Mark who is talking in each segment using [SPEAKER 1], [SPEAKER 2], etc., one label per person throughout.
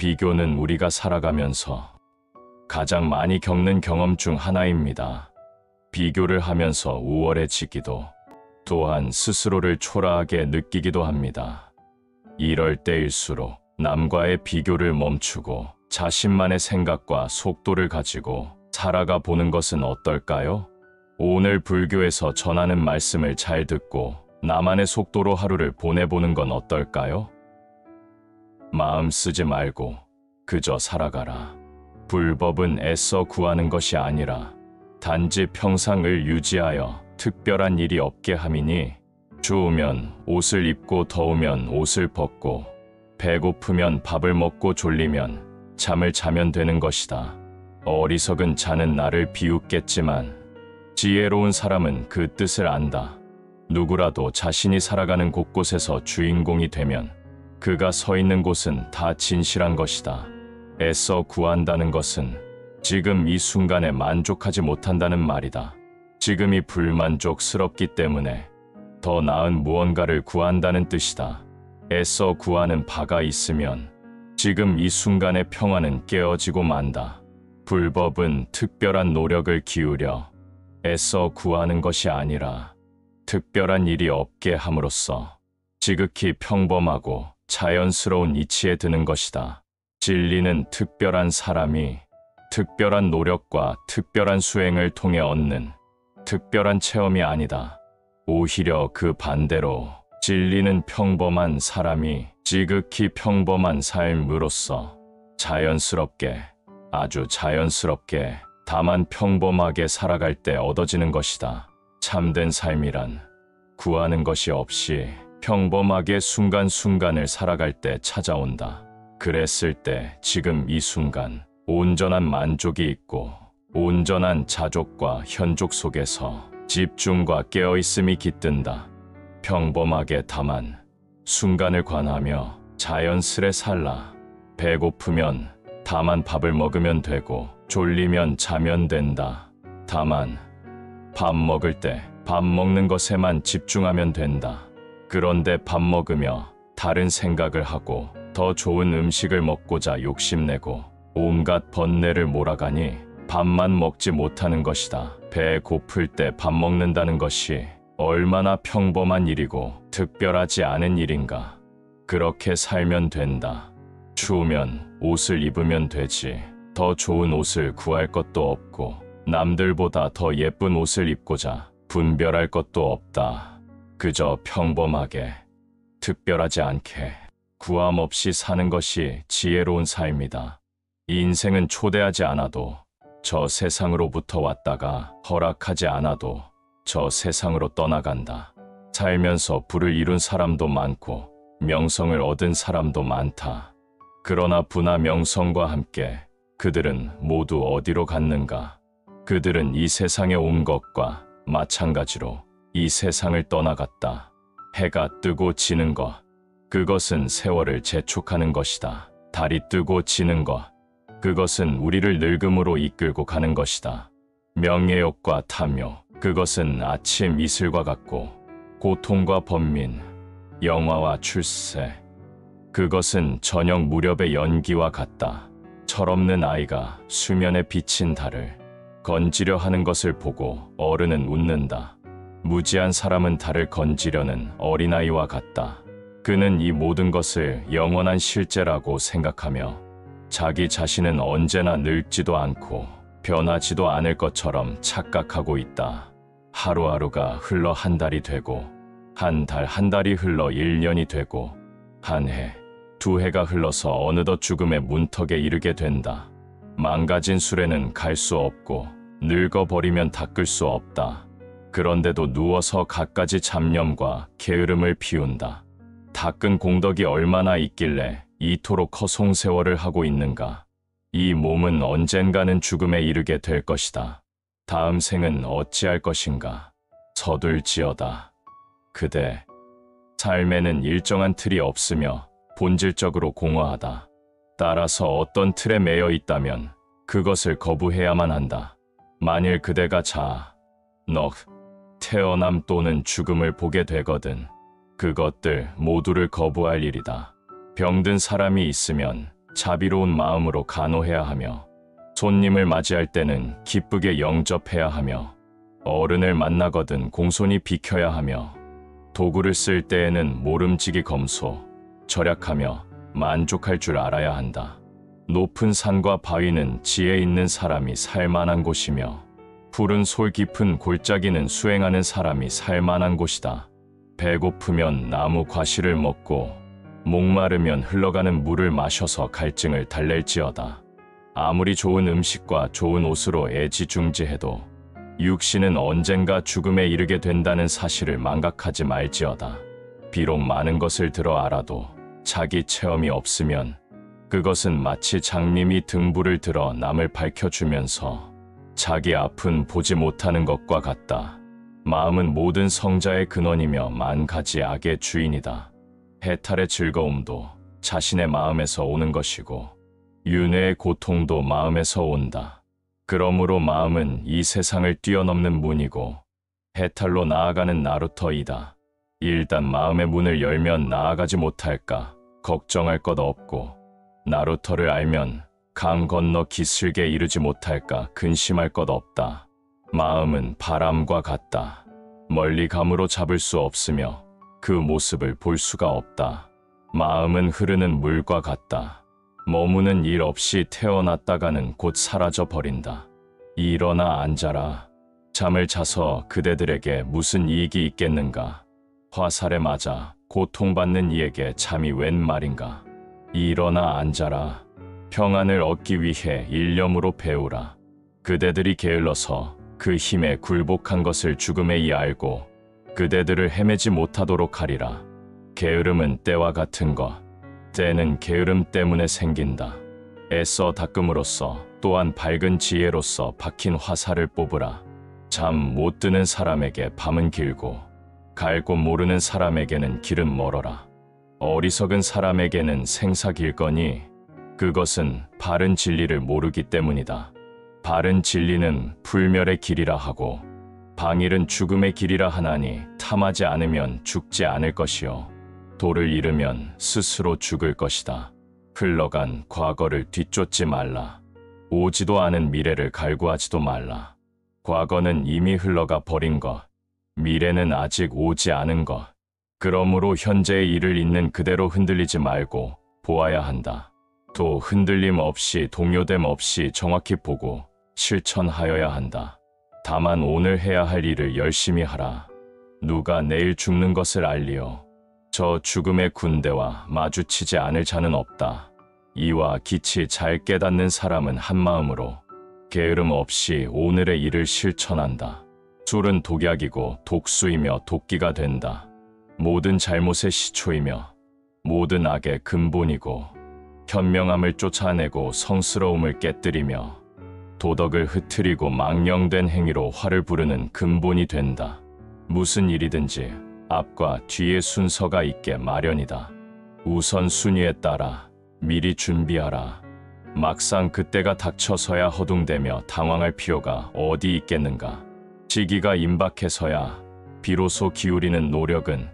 [SPEAKER 1] 비교는 우리가 살아가면서 가장 많이 겪는 경험 중 하나입니다. 비교를 하면서 우월해지기도, 또한 스스로를 초라하게 느끼기도 합니다. 이럴 때일수록 남과의 비교를 멈추고 자신만의 생각과 속도를 가지고 살아가 보는 것은 어떨까요? 오늘 불교에서 전하는 말씀을 잘 듣고 나만의 속도로 하루를 보내보는 건 어떨까요? 마음 쓰지 말고 그저 살아가라. 불법은 애써 구하는 것이 아니라 단지 평상을 유지하여 특별한 일이 없게 함이니, 추우면 옷을 입고 더우면 옷을 벗고 배고프면 밥을 먹고 졸리면 잠을 자면 되는 것이다. 어리석은 자는 나를 비웃겠지만 지혜로운 사람은 그 뜻을 안다. 누구라도 자신이 살아가는 곳곳에서 주인공이 되면 그가 서 있는 곳은 다 진실한 것이다. 애써 구한다는 것은 지금 이 순간에 만족하지 못한다는 말이다. 지금이 불만족스럽기 때문에 더 나은 무언가를 구한다는 뜻이다. 애써 구하는 바가 있으면 지금 이 순간의 평화는 깨어지고 만다. 불법은 특별한 노력을 기울여 애써 구하는 것이 아니라 특별한 일이 없게 함으로써 지극히 평범하고 자연스러운 이치에 드는 것이다. 진리는 특별한 사람이 특별한 노력과 특별한 수행을 통해 얻는 특별한 체험이 아니다. 오히려 그 반대로 진리는 평범한 사람이 지극히 평범한 삶으로써 자연스럽게, 아주 자연스럽게, 다만 평범하게 살아갈 때 얻어지는 것이다. 참된 삶이란 구하는 것이 없이 평범하게 순간순간을 살아갈 때 찾아온다. 그랬을 때 지금 이 순간 온전한 만족이 있고 온전한 자족과 현족 속에서 집중과 깨어있음이 깃든다. 평범하게 다만 순간을 관하며 자연스레 살라. 배고프면 다만 밥을 먹으면 되고 졸리면 자면 된다. 다만 밥 먹을 때 밥 먹는 것에만 집중하면 된다. 그런데 밥 먹으며 다른 생각을 하고 더 좋은 음식을 먹고자 욕심내고 온갖 번뇌를 몰아가니 밥만 먹지 못하는 것이다. 배 고플 때 밥 먹는다는 것이 얼마나 평범한 일이고 특별하지 않은 일인가. 그렇게 살면 된다. 추우면 옷을 입으면 되지. 더 좋은 옷을 구할 것도 없고 남들보다 더 예쁜 옷을 입고자 분별할 것도 없다. 그저 평범하게, 특별하지 않게, 구함 없이 사는 것이 지혜로운 삶이다. 이 인생은 초대하지 않아도 저 세상으로부터 왔다가 허락하지 않아도 저 세상으로 떠나간다. 살면서 부를 이룬 사람도 많고 명성을 얻은 사람도 많다. 그러나 부나 명성과 함께 그들은 모두 어디로 갔는가? 그들은 이 세상에 온 것과 마찬가지로 이 세상을 떠나갔다. 해가 뜨고 지는 것, 그것은 세월을 재촉하는 것이다. 달이 뜨고 지는 것, 그것은 우리를 늙음으로 이끌고 가는 것이다. 명예욕과 탐욕, 그것은 아침 이슬과 같고 고통과 번민, 영화와 출세, 그것은 저녁 무렵의 연기와 같다. 철없는 아이가 수면에 비친 달을 건지려 하는 것을 보고 어른은 웃는다. 무지한 사람은 달을 건지려는 어린아이와 같다. 그는 이 모든 것을 영원한 실제라고 생각하며 자기 자신은 언제나 늙지도 않고 변하지도 않을 것처럼 착각하고 있다. 하루하루가 흘러 한 달이 되고 한 달 한 달이 흘러 1년이 되고 한 해, 두 해가 흘러서 어느덧 죽음의 문턱에 이르게 된다. 망가진 수레는 갈 수 없고 늙어버리면 닦을 수 없다. 그런데도 누워서 갖가지 잡념과 게으름을 피운다. 닦은 공덕이 얼마나 있길래 이토록 허송세월을 하고 있는가. 이 몸은 언젠가는 죽음에 이르게 될 것이다. 다음 생은 어찌할 것인가. 서둘지어다. 그대, 삶에는 일정한 틀이 없으며 본질적으로 공허하다. 따라서 어떤 틀에 매여 있다면 그것을 거부해야만 한다. 만일 그대가 태어남 또는 죽음을 보게 되거든 그것들 모두를 거부할 일이다. 병든 사람이 있으면 자비로운 마음으로 간호해야 하며 손님을 맞이할 때는 기쁘게 영접해야 하며 어른을 만나거든 공손히 비켜야 하며 도구를 쓸 때에는 모름지기 검소, 절약하며 만족할 줄 알아야 한다. 높은 산과 바위는 지혜 있는 사람이 살만한 곳이며 푸른 솔 깊은 골짜기는 수행하는 사람이 살만한 곳이다. 배고프면 나무 과실을 먹고 목마르면 흘러가는 물을 마셔서 갈증을 달랠지어다. 아무리 좋은 음식과 좋은 옷으로 애지중지해도 육신은 언젠가 죽음에 이르게 된다는 사실을 망각하지 말지어다. 비록 많은 것을 들어 알아도 자기 체험이 없으면 그것은 마치 장님이 등불을 들어 남을 밝혀주면서 자기 앞은 보지 못하는 것과 같다. 마음은 모든 성자의 근원이며 만 가지 악의 주인이다. 해탈의 즐거움도 자신의 마음에서 오는 것이고 윤회의 고통도 마음에서 온다. 그러므로 마음은 이 세상을 뛰어넘는 문이고 해탈로 나아가는 나루터이다. 일단 마음의 문을 열면 나아가지 못할까 걱정할 것 없고 나루터를 알면 강 건너 기슭에 이르지 못할까 근심할 것 없다. 마음은 바람과 같다. 멀리 감으로 잡을 수 없으며 그 모습을 볼 수가 없다. 마음은 흐르는 물과 같다. 머무는 일 없이 태어났다가는 곧 사라져 버린다. 일어나 앉아라. 잠을 자서 그대들에게 무슨 이익이 있겠는가. 화살에 맞아 고통받는 이에게 잠이 웬 말인가. 일어나 앉아라. 평안을 얻기 위해 일념으로 배우라. 그대들이 게을러서 그 힘에 굴복한 것을 죽음에 이 알고 그대들을 헤매지 못하도록 하리라. 게으름은 때와 같은 것. 때는 게으름 때문에 생긴다. 애써 닦음으로써 또한 밝은 지혜로서 박힌 화살을 뽑으라. 잠 못 드는 사람에게 밤은 길고 갈 곳 모르는 사람에게는 길은 멀어라. 어리석은 사람에게는 생사 길거니 그것은 바른 진리를 모르기 때문이다. 바른 진리는 불멸의 길이라 하고 방일은 죽음의 길이라 하나니 탐하지 않으면 죽지 않을 것이요 도를 잃으면 스스로 죽을 것이다. 흘러간 과거를 뒤쫓지 말라. 오지도 않은 미래를 갈구하지도 말라. 과거는 이미 흘러가 버린 것, 미래는 아직 오지 않은 것. 그러므로 현재의 일을 있는 그대로 흔들리지 말고 보아야 한다. 또 흔들림 없이 동요됨 없이 정확히 보고 실천하여야 한다. 다만 오늘 해야 할 일을 열심히 하라. 누가 내일 죽는 것을 알리오. 저 죽음의 군대와 마주치지 않을 자는 없다. 이와 기치 잘 깨닫는 사람은 한마음으로 게으름 없이 오늘의 일을 실천한다. 술은 독약이고 독수이며 도끼가 된다. 모든 잘못의 시초이며 모든 악의 근본이고 현명함을 쫓아내고 성스러움을 깨뜨리며 도덕을 흐트리고 망령된 행위로 화를 부르는 근본이 된다. 무슨 일이든지 앞과 뒤의 순서가 있게 마련이다. 우선 순위에 따라 미리 준비하라. 막상 그때가 닥쳐서야 허둥대며 당황할 필요가 어디 있겠는가. 시기가 임박해서야 비로소 기울이는 노력은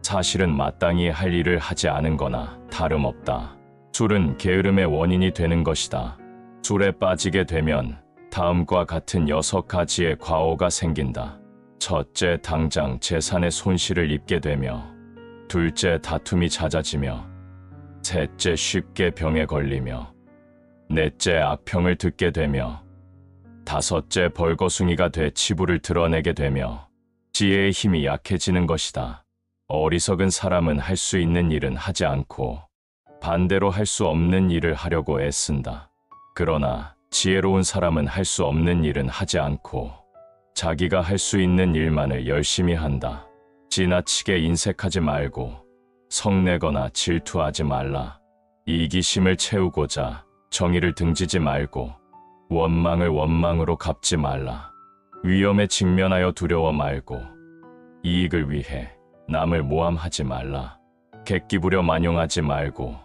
[SPEAKER 1] 사실은 마땅히 할 일을 하지 않은 거나 다름없다. 술은 게으름의 원인이 되는 것이다. 술에 빠지게 되면 다음과 같은 6가지의 과오가 생긴다. 첫째, 당장 재산의 손실을 입게 되며, 둘째, 다툼이 잦아지며, 셋째, 쉽게 병에 걸리며, 넷째, 악평을 듣게 되며, 다섯째, 벌거숭이가 돼 치부를 드러내게 되며, 지혜의 힘이 약해지는 것이다. 어리석은 사람은 할 수 있는 일은 하지 않고 반대로 할 수 없는 일을 하려고 애쓴다. 그러나 지혜로운 사람은 할 수 없는 일은 하지 않고 자기가 할 수 있는 일만을 열심히 한다. 지나치게 인색하지 말고 성내거나 질투하지 말라. 이기심을 채우고자 정의를 등지지 말고 원망을 원망으로 갚지 말라. 위험에 직면하여 두려워 말고 이익을 위해 남을 모함하지 말라. 객기 부려 만용하지 말고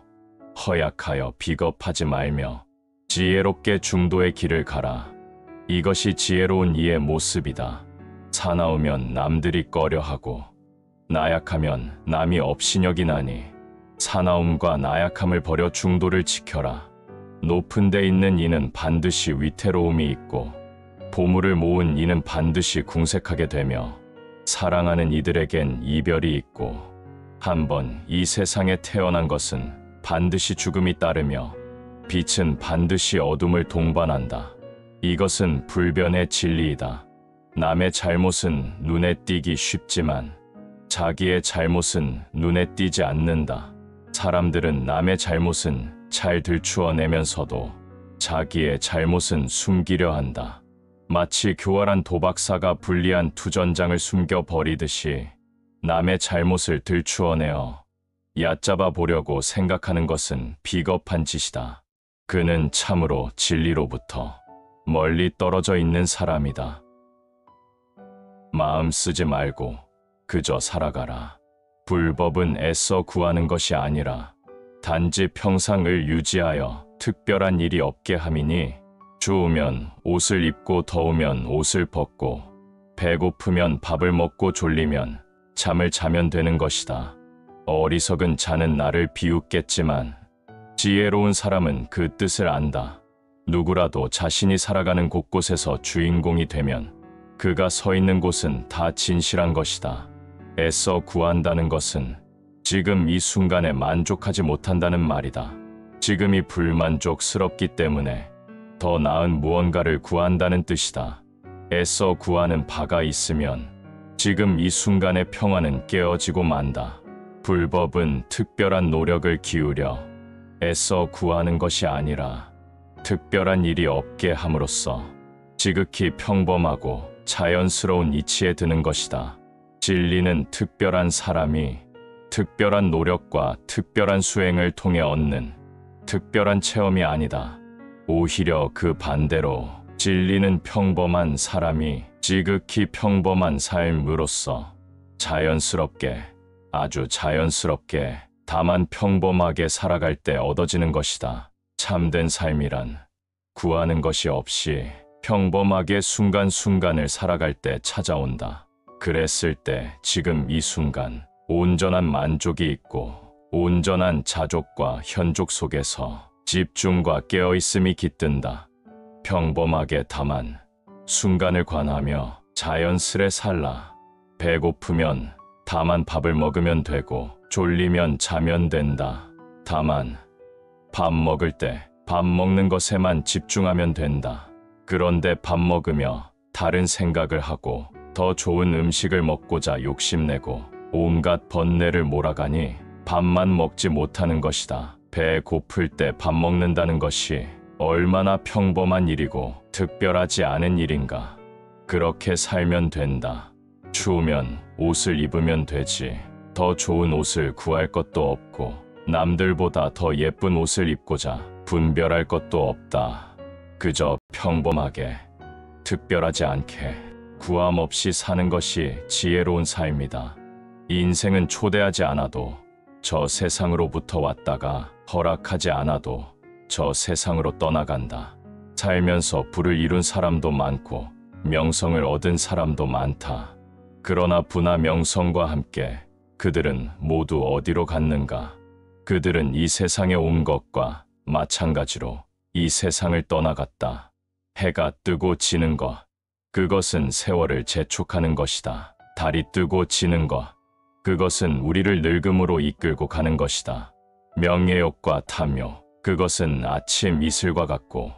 [SPEAKER 1] 허약하여 비겁하지 말며 지혜롭게 중도의 길을 가라. 이것이 지혜로운 이의 모습이다. 사나우면 남들이 꺼려하고 나약하면 남이 업신여기나니 사나움과 나약함을 버려 중도를 지켜라. 높은 데 있는 이는 반드시 위태로움이 있고 보물을 모은 이는 반드시 궁색하게 되며 사랑하는 이들에겐 이별이 있고 한번 이 세상에 태어난 것은 반드시 죽음이 따르며 빛은 반드시 어둠을 동반한다. 이것은 불변의 진리이다. 남의 잘못은 눈에 띄기 쉽지만 자기의 잘못은 눈에 띄지 않는다. 사람들은 남의 잘못은 잘 들추어내면서도 자기의 잘못은 숨기려 한다. 마치 교활한 도박사가 불리한 투전장을 숨겨버리듯이 남의 잘못을 들추어내어 얕잡아 보려고 생각하는 것은 비겁한 짓이다. 그는 참으로 진리로부터 멀리 떨어져 있는 사람이다. 마음 쓰지 말고 그저 살아가라. 불법은 애써 구하는 것이 아니라 단지 평상을 유지하여 특별한 일이 없게 함이니 추우면 옷을 입고 더우면 옷을 벗고 배고프면 밥을 먹고 졸리면 잠을 자면 되는 것이다. 어리석은 자는 나를 비웃겠지만 지혜로운 사람은 그 뜻을 안다. 누구라도 자신이 살아가는 곳곳에서 주인공이 되면 그가 서 있는 곳은 다 진실한 것이다. 애써 구한다는 것은 지금 이 순간에 만족하지 못한다는 말이다. 지금이 불만족스럽기 때문에 더 나은 무언가를 구한다는 뜻이다. 애써 구하는 바가 있으면 지금 이 순간의 평화는 깨어지고 만다. 불법은 특별한 노력을 기울여 애써 구하는 것이 아니라 특별한 일이 없게 함으로써 지극히 평범하고 자연스러운 이치에 드는 것이다. 진리는 특별한 사람이 특별한 노력과 특별한 수행을 통해 얻는 특별한 체험이 아니다. 오히려 그 반대로 진리는 평범한 사람이 지극히 평범한 삶으로써 자연스럽게, 아주 자연스럽게, 다만 평범하게 살아갈 때 얻어지는 것이다. 참된 삶이란 구하는 것이 없이 평범하게 순간순간을 살아갈 때 찾아온다. 그랬을 때 지금 이 순간 온전한 만족이 있고 온전한 자족과 현족 속에서 집중과 깨어있음이 깃든다. 평범하게 다만 순간을 관하며 자연스레 살라. 배고프면 다만 밥을 먹으면 되고 졸리면 자면 된다. 다만 밥 먹을 때 밥 먹는 것에만 집중하면 된다. 그런데 밥 먹으며 다른 생각을 하고 더 좋은 음식을 먹고자 욕심내고 온갖 번뇌를 몰아가니 밥만 먹지 못하는 것이다. 배 고플 때 밥 먹는다는 것이 얼마나 평범한 일이고 특별하지 않은 일인가. 그렇게 살면 된다. 추우면 옷을 입으면 되지. 더 좋은 옷을 구할 것도 없고 남들보다 더 예쁜 옷을 입고자 분별할 것도 없다. 그저 평범하게, 특별하지 않게, 구함 없이 사는 것이 지혜로운 삶이다. 인생은 초대하지 않아도 저 세상으로부터 왔다가 허락하지 않아도 저 세상으로 떠나간다. 살면서 부를 이룬 사람도 많고 명성을 얻은 사람도 많다. 그러나 부나 명성과 함께 그들은 모두 어디로 갔는가? 그들은 이 세상에 온 것과 마찬가지로 이 세상을 떠나갔다. 해가 뜨고 지는 것, 그것은 세월을 재촉하는 것이다. 달이 뜨고 지는 것, 그것은 우리를 늙음으로 이끌고 가는 것이다. 명예욕과 탐욕, 그것은 아침 이슬과 같고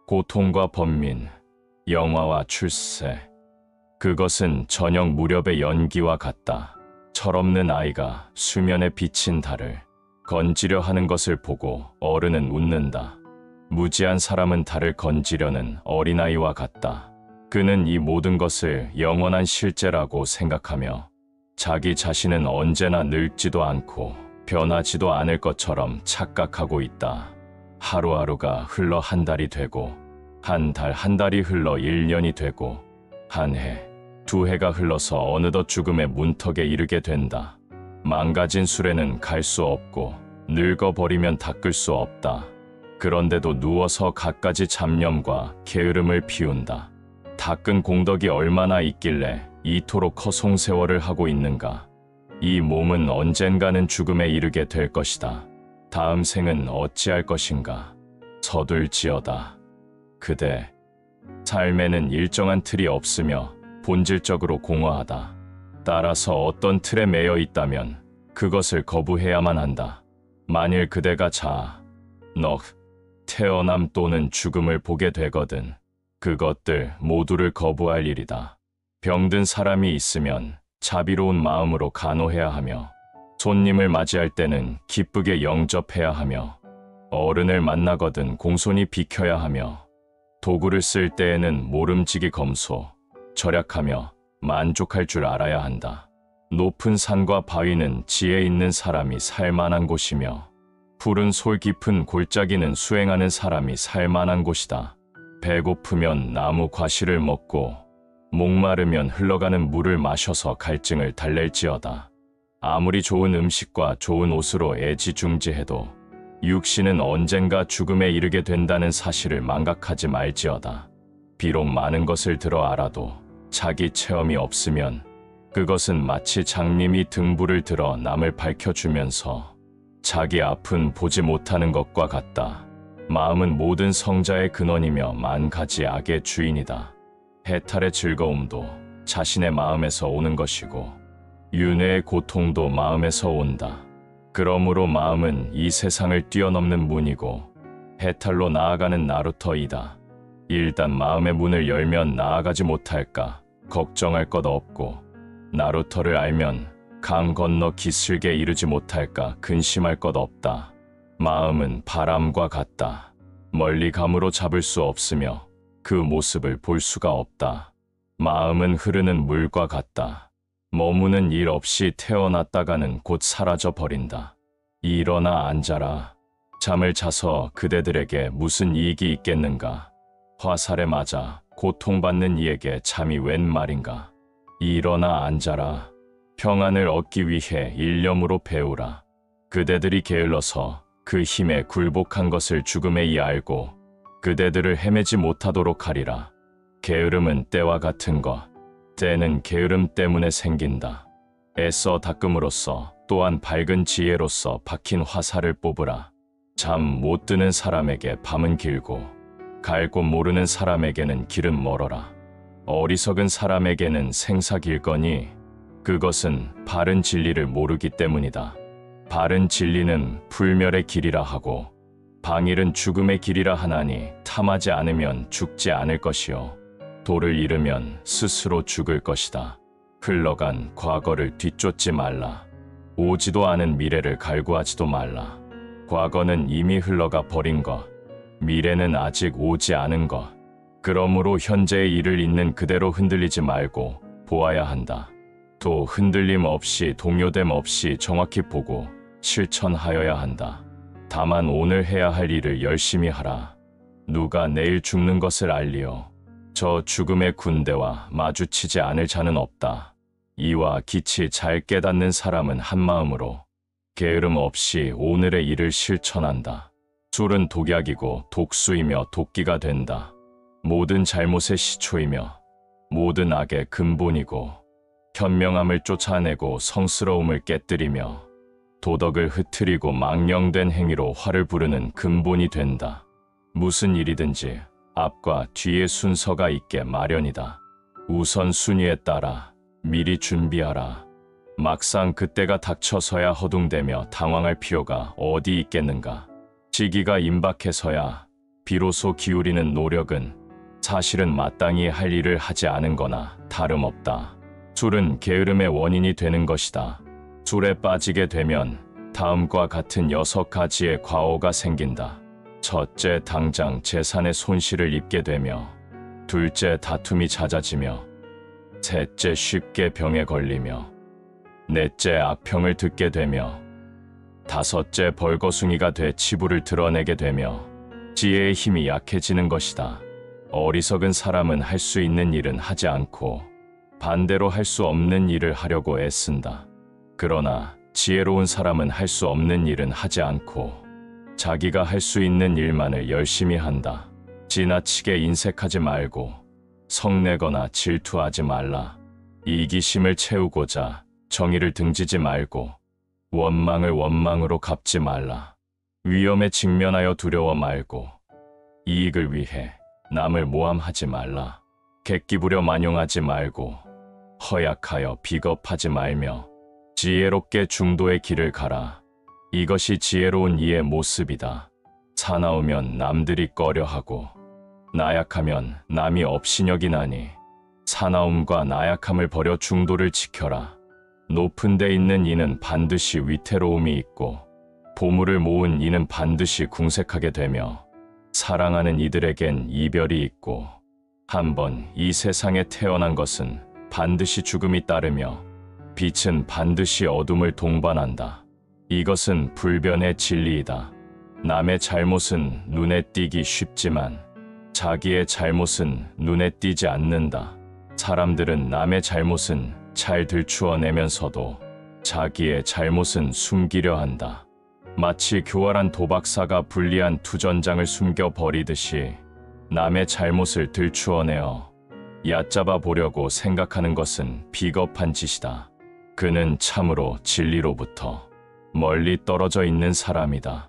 [SPEAKER 1] 고통과 번민, 영화와 출세, 그것은 저녁 무렵의 연기와 같다. 철없는 아이가 수면에 비친 달을 건지려 하는 것을 보고 어른은 웃는다. 무지한 사람은 달을 건지려는 어린아이와 같다. 그는 이 모든 것을 영원한 실제라고 생각하며 자기 자신은 언제나 늙지도 않고 변하지도 않을 것처럼 착각하고 있다. 하루하루가 흘러 한 달이 되고 한 달 한 달이 흘러 1년이 되고 한 해, 두 해가 흘러서 어느덧 죽음의 문턱에 이르게 된다. 망가진 술에는 갈 수 없고 늙어버리면 닦을 수 없다. 그런데도 누워서 갖가지 잡념과 게으름을 피운다. 닦은 공덕이 얼마나 있길래 이토록 허송세월을 하고 있는가. 이 몸은 언젠가는 죽음에 이르게 될 것이다. 다음 생은 어찌할 것인가. 서둘지어다. 그대 삶에는 일정한 틀이 없으며 본질적으로 공허하다. 따라서 어떤 틀에 매여 있다면 그것을 거부해야만 한다. 만일 그대가 태어남 또는 죽음을 보게 되거든 그것들 모두를 거부할 일이다. 병든 사람이 있으면 자비로운 마음으로 간호해야 하며 손님을 맞이할 때는 기쁘게 영접해야 하며 어른을 만나거든 공손히 비켜야 하며 도구를 쓸 때에는 모름지기 검소, 절약하며 만족할 줄 알아야 한다. 높은 산과 바위는 지혜 있는 사람이 살만한 곳이며 푸른 솔 깊은 골짜기는 수행하는 사람이 살만한 곳이다. 배고프면 나무 과실을 먹고 목마르면 흘러가는 물을 마셔서 갈증을 달랠지어다. 아무리 좋은 음식과 좋은 옷으로 애지중지해도 육신은 언젠가 죽음에 이르게 된다는 사실을 망각하지 말지어다. 비록 많은 것을 들어 알아도 자기 체험이 없으면 그것은 마치 장님이 등불을 들어 남을 밝혀주면서 자기 앞은 보지 못하는 것과 같다. 마음은 모든 성자의 근원이며 만 가지 악의 주인이다. 해탈의 즐거움도 자신의 마음에서 오는 것이고 윤회의 고통도 마음에서 온다. 그러므로 마음은 이 세상을 뛰어넘는 문이고 해탈로 나아가는 나루터이다. 일단 마음의 문을 열면 나아가지 못할까 걱정할 것 없고 나루터를 알면 강 건너 기슭에 이르지 못할까 근심할 것 없다. 마음은 바람과 같다. 멀리 감으로 잡을 수 없으며 그 모습을 볼 수가 없다. 마음은 흐르는 물과 같다. 머무는 일 없이 태어났다가는 곧 사라져 버린다. 일어나 앉아라. 잠을 자서 그대들에게 무슨 이익이 있겠는가. 화살에 맞아 고통받는 이에게 잠이 웬 말인가. 일어나 앉아라. 평안을 얻기 위해 일념으로 배우라. 그대들이 게을러서 그 힘에 굴복한 것을 죽음에 이알고 그대들을 헤매지 못하도록 하리라. 게으름은 때와 같은 것. 때는 게으름 때문에 생긴다. 애써 닦음으로써 또한 밝은 지혜로서 박힌 화살을 뽑으라. 잠 못 드는 사람에게 밤은 길고 갈 곳 모르는 사람에게는 길은 멀어라. 어리석은 사람에게는 생사 길거니 그것은 바른 진리를 모르기 때문이다. 바른 진리는 불멸의 길이라 하고 방일은 죽음의 길이라 하나니 탐하지 않으면 죽지 않을 것이요 도를 잃으면 스스로 죽을 것이다. 흘러간 과거를 뒤쫓지 말라. 오지도 않은 미래를 갈구하지도 말라. 과거는 이미 흘러가 버린 것, 미래는 아직 오지 않은 것. 그러므로 현재의 일을 있는 그대로 흔들리지 말고 보아야 한다. 또 흔들림 없이 동요됨 없이 정확히 보고 실천하여야 한다. 다만 오늘 해야 할 일을 열심히 하라. 누가 내일 죽는 것을 알리오. 저 죽음의 군대와 마주치지 않을 자는 없다. 이와 기치 잘 깨닫는 사람은 한마음으로 게으름 없이 오늘의 일을 실천한다. 술은 독약이고 독수이며 도끼가 된다. 모든 잘못의 시초이며 모든 악의 근본이고 현명함을 쫓아내고 성스러움을 깨뜨리며 도덕을 흐트리고 망령된 행위로 화를 부르는 근본이 된다. 무슨 일이든지 앞과 뒤의 순서가 있게 마련이다. 우선 순위에 따라 미리 준비하라. 막상 그때가 닥쳐서야 허둥대며 당황할 필요가 어디 있겠는가. 시기가 임박해서야 비로소 기울이는 노력은 사실은 마땅히 할 일을 하지 않은 거나 다름없다. 술은 게으름의 원인이 되는 것이다. 술에 빠지게 되면 다음과 같은 6가지의 과오가 생긴다. 첫째, 당장 재산의 손실을 입게 되며 둘째, 다툼이 잦아지며 셋째, 쉽게 병에 걸리며 넷째, 악평을 듣게 되며 다섯째, 벌거숭이가 돼 치부를 드러내게 되며 지혜의 힘이 약해지는 것이다. 어리석은 사람은 할 수 있는 일은 하지 않고 반대로 할 수 없는 일을 하려고 애쓴다. 그러나 지혜로운 사람은 할 수 없는 일은 하지 않고 자기가 할 수 있는 일만을 열심히 한다. 지나치게 인색하지 말고 성내거나 질투하지 말라. 이기심을 채우고자 정의를 등지지 말고 원망을 원망으로 갚지 말라. 위험에 직면하여 두려워 말고 이익을 위해 남을 모함하지 말라. 객기 부려 만용하지 말고 허약하여 비겁하지 말며 지혜롭게 중도의 길을 가라. 이것이 지혜로운 이의 모습이다. 사나우면 남들이 꺼려하고 나약하면 남이 업신여기나니 사나움과 나약함을 버려 중도를 지켜라. 높은 데 있는 이는 반드시 위태로움이 있고 보물을 모은 이는 반드시 궁색하게 되며 사랑하는 이들에겐 이별이 있고 한번 이 세상에 태어난 것은 반드시 죽음이 따르며 빛은 반드시 어둠을 동반한다. 이것은 불변의 진리이다. 남의 잘못은 눈에 띄기 쉽지만 자기의 잘못은 눈에 띄지 않는다. 사람들은 남의 잘못은 잘 들추어내면서도 자기의 잘못은 숨기려 한다. 마치 교활한 도박사가 불리한 투전장을 숨겨버리듯이 남의 잘못을 들추어내어 얕잡아 보려고 생각하는 것은 비겁한 짓이다. 그는 참으로 진리로부터 멀리 떨어져 있는 사람이다.